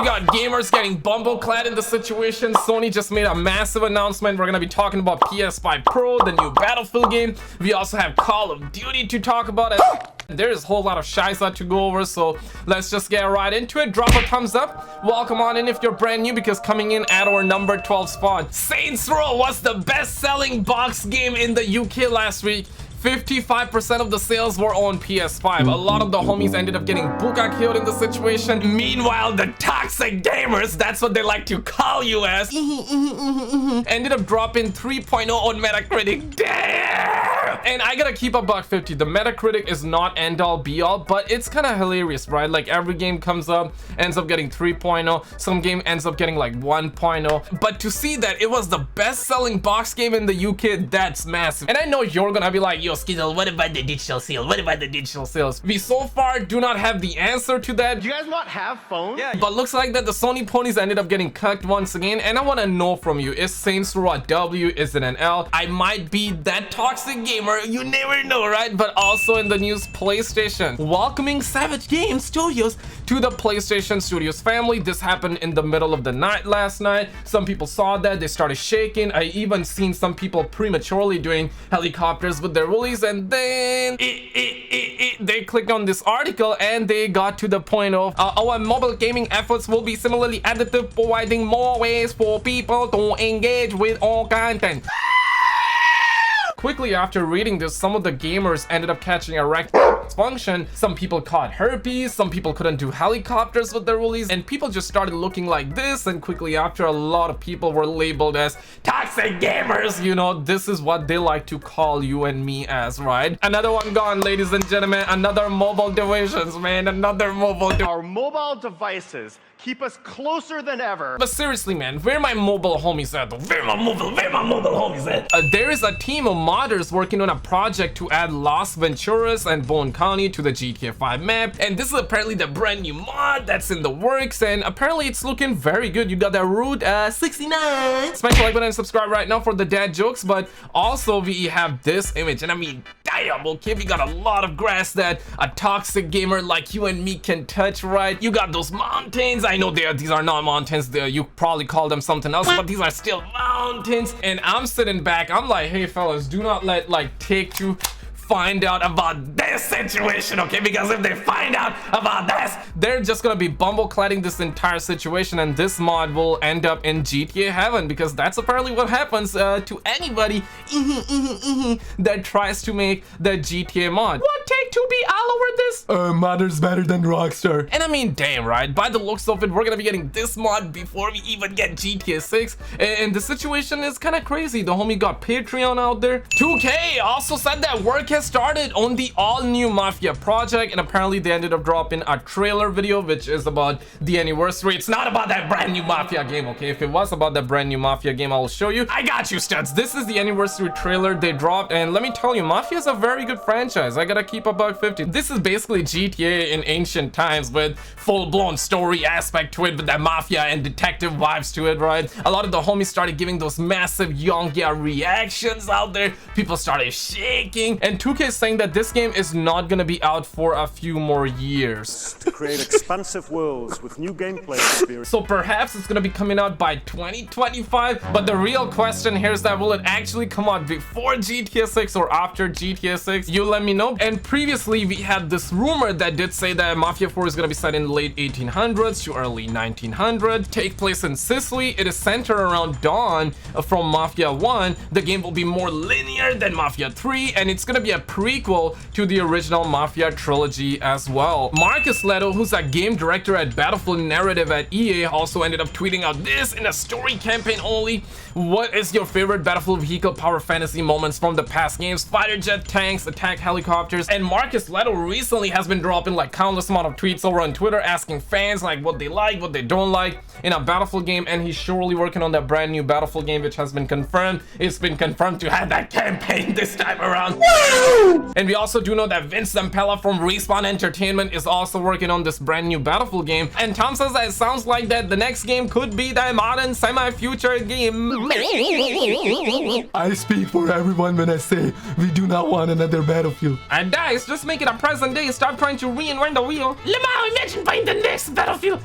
got gamers getting bumbleclad in the situation. Sony just made a massive announcement. We're gonna be talking about PS5 Pro, the new Battlefield game. We also have Call of Duty to talk about it. There's a whole lot of shiza to go over, so let's just get right into it. Drop a thumbs up. Welcome on in if you're brand new, because coming in at our number 12 spot, Saints Row was the best-selling box game in the UK last week. 55% of the sales were on PS5. A lot of the homies ended up getting buka killed in the situation. Meanwhile, the toxic gamers, that's what they like to call you as, ended up dropping 3.0 on Metacritic. Damn! And I gotta keep a $1.50. The Metacritic is not end all be all, but it's kind of hilarious, right? Like every game comes up, ends up getting 3.0. Some game ends up getting like 1.0. But to see that it was the best-selling box game in the UK, that's massive. And I know you're gonna be like, yo, Skizzle, what about the digital sales? What about the digital sales? We so far do not have the answer to that. Do you guys not have phones? Yeah. But looks like that the Sony ponies ended up getting cucked once again, and I want to know from you, is Saints Row a W? Is it an L? I might be that toxic gamer, you never know, right? But also in the news, PlayStation welcoming Savage Game Studios to the PlayStation Studios family. This happened in the middle of the night last night. Some people saw that, they started shaking. I even seen some people prematurely doing helicopters with their woolies, and then they clicked on this article and they got to the point of our mobile gaming efforts will be similarly additive, providing more ways for people to engage with all content. Quickly after reading this, some of the gamers ended up catching erectile dysfunction. Some people caught herpes, some people couldn't do helicopters with their woolies, and people just started looking like this. And quickly after, a lot of people were labeled as toxic gamers. You know, this is what they like to call you and me as, right? Another one gone, ladies and gentlemen. Another mobile divisions, man. Another mobile. Our mobile devices keep us closer than ever. But seriously, man, where my mobile homies at? Where my mobile homies at? There is a team of modders working on a project to add Las Venturas and Bone County to the GTA 5 map, and this is apparently the brand new mod that's in the works, and apparently it's looking very good. You got that Route 69. Smash the like button and subscribe right now for the dad jokes. But also we have this image, and I mean, damn, okay, we got a lot of grass that a toxic gamer like you and me can touch, right? You got those mountains. I know these are not mountains. You probably call them something else, but these are still mountains. And I'm sitting back, I'm like, hey fellas, do not let like Take-Two find out about this situation, okay? Because if they find out about this, they're just gonna be bumblecladding this entire situation, and this mod will end up in GTA heaven, because that's apparently what happens to anybody that tries to make the GTA mod. What, Take-Two be all over this? Modders better than Rockstar. And I mean, damn, right? By the looks of it, we're gonna be getting this mod before we even get GTA 6, and the situation is kind of crazy. The homie got Patreon out there. 2K also said that work has started on the all-new Mafia project, and apparently they ended up dropping a trailer video which is about the anniversary. It's not about that brand new Mafia game, okay? If it was about that brand new Mafia game, I will show you. I got you, studs. This is the anniversary trailer they dropped, and let me tell you, Mafia is a very good franchise. I gotta keep a $1.50. This is basically GTA in ancient times with full-blown story aspect to it, with that Mafia and detective vibes to it, right? A lot of the homies started giving those massive Yongia reactions out there. People started shaking, and 2K is saying that this game is not gonna be out for a few more years. To create expansive worlds with new gameplay experience. So perhaps it's gonna be coming out by 2025, but the real question here is that will it actually come out before GTA 6 or after GTA 6? You let me know. And previously we had this rumor that did say that Mafia 4 is gonna be set in late 1800s to early 1900s, take place in Sicily. It is centered around Dawn from Mafia 1. The game will be more linear than Mafia 3, and it's gonna be a prequel to the original Mafia trilogy as well. Marcus Leto, who's a game director at Battlefield Narrative at EA, also ended up tweeting out this in a story campaign only. What is your favorite Battlefield vehicle power fantasy moments from the past games? Fighter jet, tanks, attack helicopters. And Marcus Leto recently has been dropping like countless amount of tweets over on Twitter asking fans like what they like, what they don't like in a Battlefield game, and he's surely working on that brand new Battlefield game which has been confirmed. It's been confirmed to have that campaign this time around. And we also do know that Vince Zampella from Respawn Entertainment is also working on this brand new Battlefield game. And Tom says that it sounds like that the next game could be that modern semi-future game. I speak for everyone when I say we do not want another Battlefield. And guys, just make it a present day. Stop trying to reinvent the wheel. Lamau, imagine buying the next Battlefield.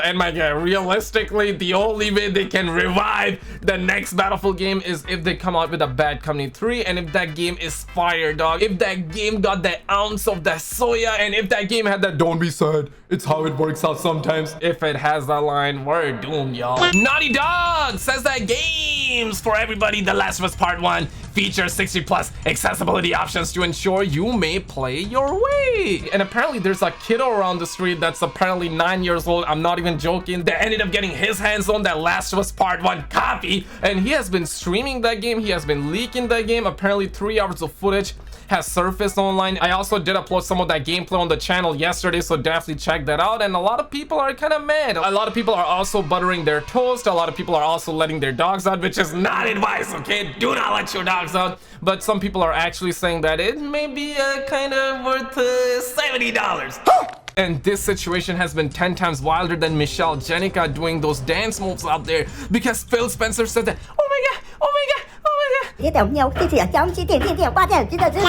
And my guy, realistically, the only way they can revive the next Battlefield game is if they come out with a Bad Company 3, and if that game is fire, dog. If that game got that ounce of that soya, and if that game had that Don't be sad, it's how it works out sometimes. if it has that line, we're doomed, y'all. Naughty Dog says that games for everybody, The Last of Us Part 1 features 60+ accessibility options to ensure you may play your way. And apparently there's a kiddo around the street that's apparently 9 years old, I'm not even joking, that ended up getting his hands on that Last of Us Part 1 copy, and he has been streaming that game, he has been leaking that game. Apparently 3 hours of footage has surfaced online. I also did upload some of that gameplay on the channel yesterday, so definitely check that out. And a lot of people are kind of mad. A lot of people are also buttering their toast. A lot of people are also letting their dogs out, which is not advice, okay? Do not let your dogs out. But some people are actually saying that it may be kind of worth $70. And this situation has been 10 times wilder than Michelle Jenica doing those dance moves out there, because Phil Spencer said that, oh my god, oh my god, oh my god.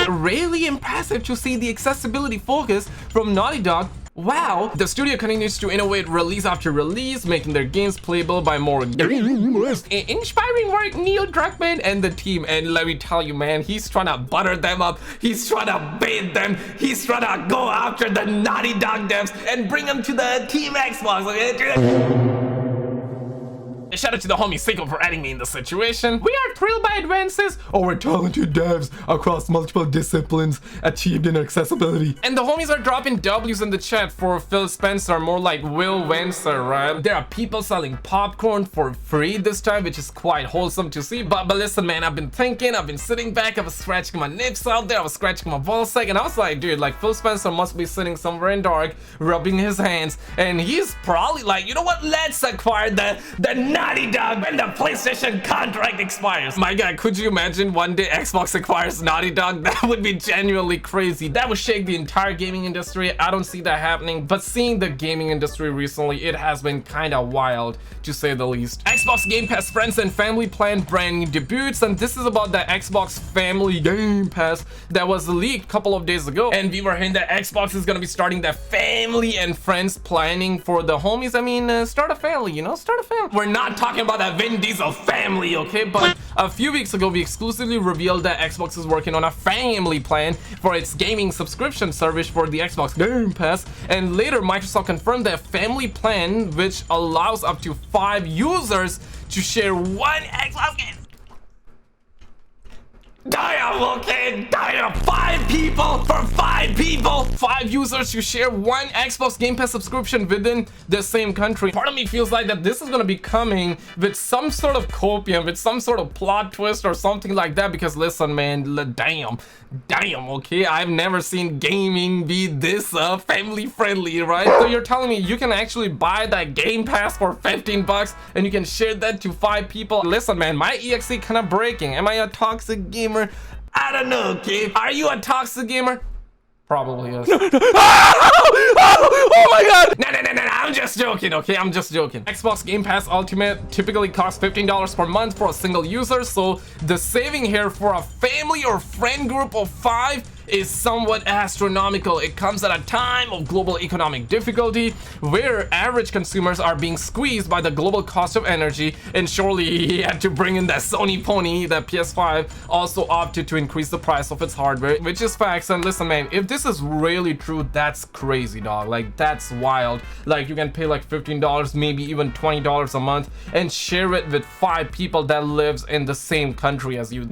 Really impressive to see the accessibility focus from Naughty Dog. Wow, the studio continues to innovate release after release, making their games playable by more gamers. Inspiring work, Neil Druckmann and the team. And let me tell you, man, he's trying to butter them up. He's trying to bait them. He's trying to go after the Naughty Dog devs and bring them to the Team Xbox. Okay? Shout out to the homie Seiko for adding me in the situation. We are thrilled by advances Our talented devs across multiple disciplines achieved in accessibility. and the homies are dropping W's in the chat for Phil Spencer, more like Will Wenser, right? There are people selling popcorn for free this time, which is quite wholesome to see. But listen, man, I've been thinking, I've been sitting back, I was scratching my nips out there, I was scratching my ballsack, and I was like, dude, like Phil Spencer must be sitting somewhere in dark, rubbing his hands, and he's probably like, you know what? Let's acquire the Naughty Dog when the PlayStation contract expires. My God, could you imagine one day Xbox acquires Naughty Dog? That would be genuinely crazy. That would shake the entire gaming industry. I don't see that happening, but seeing the gaming industry recently, it has been kind of wild, to say the least. Xbox Game Pass Friends and Family Plan brand new debuts, and this is about the Xbox Family Game Pass that was leaked a couple of days ago, and we were hearing that Xbox is gonna be starting the family and friends planning for the homies. I mean, start a family, you know, start a family. We're not talking about that Vin Diesel family, okay? But a few weeks ago, we exclusively revealed that Xbox is working on a family plan for its gaming subscription service for the Xbox Game Pass, and later Microsoft confirmed that family plan, which allows up to 5 users to share one Xbox game. Damn, okay, damn, 5 people for 5 people, 5 users to share one Xbox Game Pass subscription within the same country. Part of me feels like that this is gonna be coming with some sort of copium, with some sort of plot twist or something like that, because listen, man, damn, okay, I've never seen gaming be this family friendly, right? So you're telling me you can actually buy that Game Pass for $15 and you can share that to 5 people? Listen, man, my EXE kind of breaking. Am I a toxic gamer? I don't know, okay? Are you a toxic gamer? Probably yes. Oh my god! No, I'm just joking, okay? I'm just joking. Xbox Game Pass Ultimate typically costs $15 per month for a single user, so the saving here for a family or friend group of 5 is somewhat astronomical. It comes at a time of global economic difficulty where average consumers are being squeezed by the global cost of energy, and surely he had to bring in that Sony pony. The PS5 also opted to increase the price of its hardware, which is facts. And listen, man, if this is really true, that's crazy, dog. Like, that's wild. Like, you can pay like $15, maybe even $20 a month and share it with 5 people that lives in the same country as you.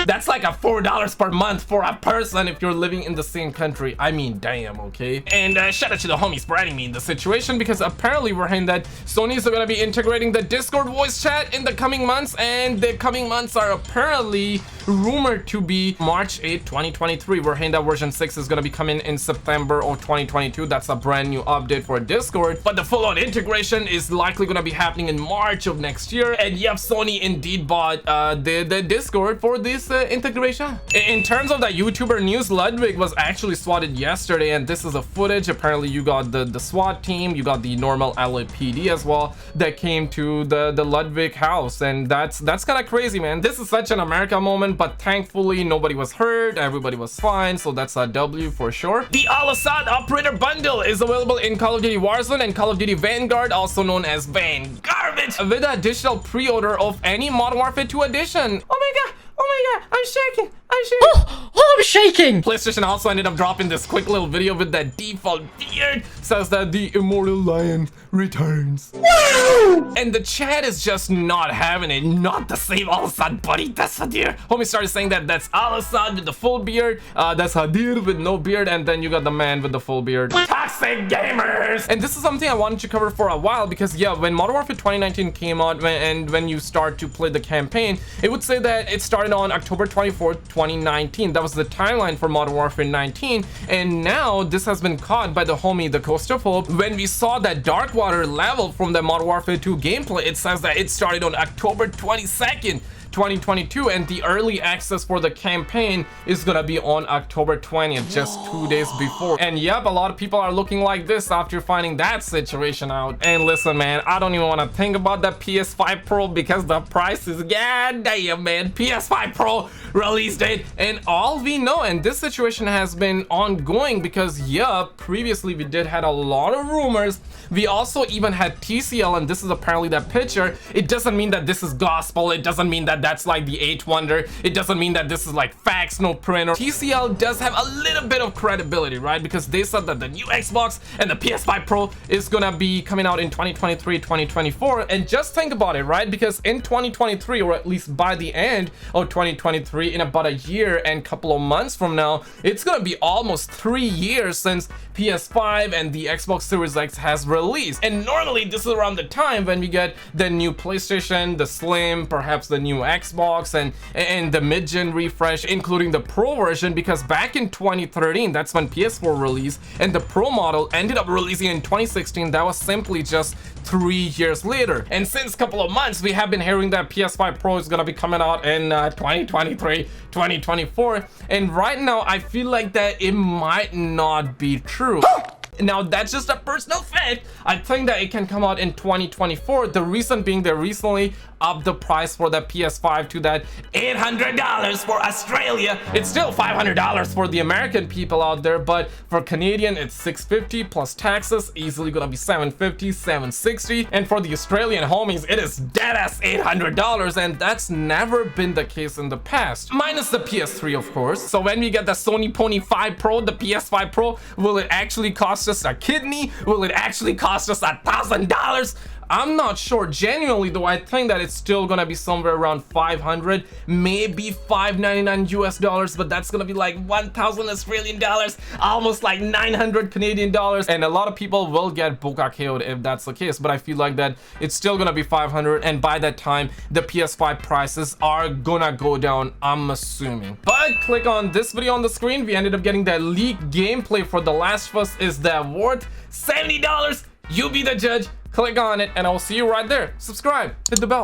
That's That's like a $4 per month for a person if you're living in the same country. I mean, damn, okay? And shout out to the homies spreading me in the situation, because apparently we're hearing that Sony is gonna be integrating the Discord voice chat in the coming months, and the coming months are apparently rumored to be March 8, 2023. We're hearing that version 6 is gonna be coming in September of 2022. That's a brand new update for Discord, but the full-on integration is likely gonna be happening in March of next year. And yep, Sony indeed bought the Discord for this integration. In terms of the YouTuber news, Ludwig was actually swatted yesterday, and this is a footage. Apparently you got the SWAT team, you got the normal LAPD as well that came to the Ludwig house, and that's kind of crazy, man. This is such an America moment, but thankfully nobody was hurt, everybody was fine, so that's a W for sure. The Al-Assad Operator Bundle is available in Call of Duty Warzone and Call of Duty Vanguard, also known as Van Garbage, with additional pre-order of any Modern Warfare 2 edition. Oh my god, I'm shaking. I'm shaking. PlayStation also ended up dropping this quick little video with that default beard. Says that the Immortal Lion returns. Woo! And the chat is just not having it. Not the same Al-Assad, buddy. That's Hadir. Homie started saying that that's Al-Assad with the full beard. That's Hadir with no beard. And then you got the man with the full beard. Toxic gamers! And this is something I wanted to cover for a while, because yeah, when Modern Warfare 2019 came out, when you start to play the campaign, it would say that it started on October 24th, 2019. That was the timeline for Modern Warfare 19, and now this has been caught by the homie the Coastophobe. When we saw that Darkwater level from the Modern Warfare 2 gameplay, it says that it started on October 22nd, 2022, and the early access for the campaign is gonna be on October 20th, just 2 days before. And yep, a lot of people are looking like this after finding that situation out. And listen, man, I don't even want to think about the PS5 Pro, because the price is goddamn, man. PS5 Pro release date and all we know, and this situation has been ongoing because yeah, previously we did had a lot of rumors. We also even had TCL, and this is apparently that picture. It doesn't mean that this is gospel, it doesn't mean that that's like the 8th wonder, it doesn't mean that this is like facts, no printer. TCL does have a little bit of credibility, right? Because they said that the new Xbox and the PS5 Pro is gonna be coming out in 2023, 2024. And just think about it, right? Because in 2023, or at least by the end of 2023, in about a year and couple of months from now, it's gonna be almost 3 years since PS5 and the Xbox Series X has released. And normally this is around the time when we get the new PlayStation, the Slim, perhaps the new Xbox, and the mid-gen refresh, including the Pro version, because back in 2013, that's when PS4 released, and the Pro model ended up releasing in 2016. That was simply just 3 years later. And since a couple of months, we have been hearing that PS5 Pro is gonna be coming out in 2023, 2024. And right now, I feel like that it might not be true. Now, that's just a personal fact. I think that it can come out in 2024. The reason being they recently upped the price for the PS5 to that $800 for Australia. It's still $500 for the American people out there, but for Canadian, it's $650 plus taxes, easily gonna be $750, $760. And for the Australian homies, it is deadass $800, and that's never been the case in the past. Minus the PS3, of course. So when we get the Sony Pony 5 Pro, the PS5 Pro, will it actually cost us a kidney? Will it actually cost us $1,000? I'm not sure. Genuinely though, I think that it's still gonna be somewhere around 500, maybe $599 US dollars, but that's gonna be like 1,000 Australian dollars, almost like 900 Canadian dollars. And a lot of people will get Boca KO'd if that's the case, but I feel like that it's still gonna be 500, and by that time the PS5 prices are gonna go down, I'm assuming. But click on this video on the screen. We ended up getting that leaked gameplay for The Last of Us. Is that worth $70? You be the judge. Click on it, and I will see you right there. Subscribe, hit the bell.